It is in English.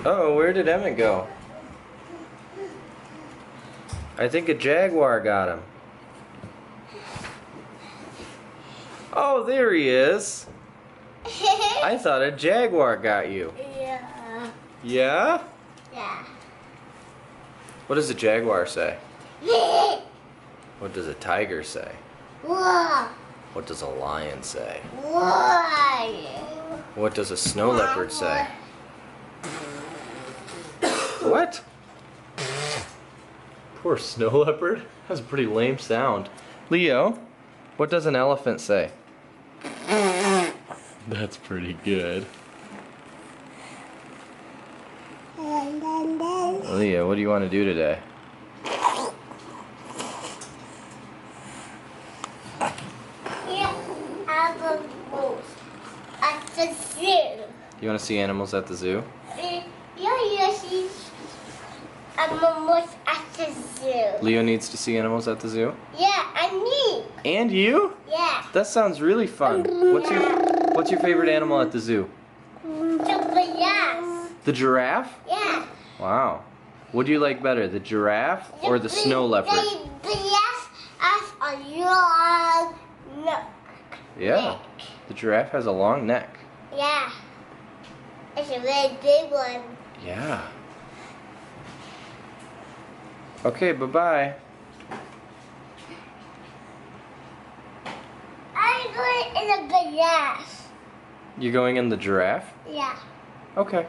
Oh, where did Emmett go? I think a jaguar got him. Oh, there he is. I thought a jaguar got you. Yeah. Yeah? Yeah. What does a jaguar say? What does a tiger say? Whoa. What does a lion say? Why? What does a snow leopard say? What? Poor snow leopard. That's a pretty lame sound. Leo, what does an elephant say? That's pretty good. Leo, what do you want to do today? Yeah, animals at the zoo. You want to see animals at the zoo? Yeah, you see animals at the zoo. Leo needs to see animals at the zoo? Yeah, and me. And you? Yeah. That sounds really fun. What's your favorite animal at the zoo? The yes. The giraffe? Yeah. Wow. What do you like better, the giraffe or the snow leopard? The yes has a long neck. Yeah. The giraffe has a long neck. Yeah. It's a really big one. Yeah. Okay, bye-bye. I'm going in the yes. You going in the giraffe? Yeah. Okay.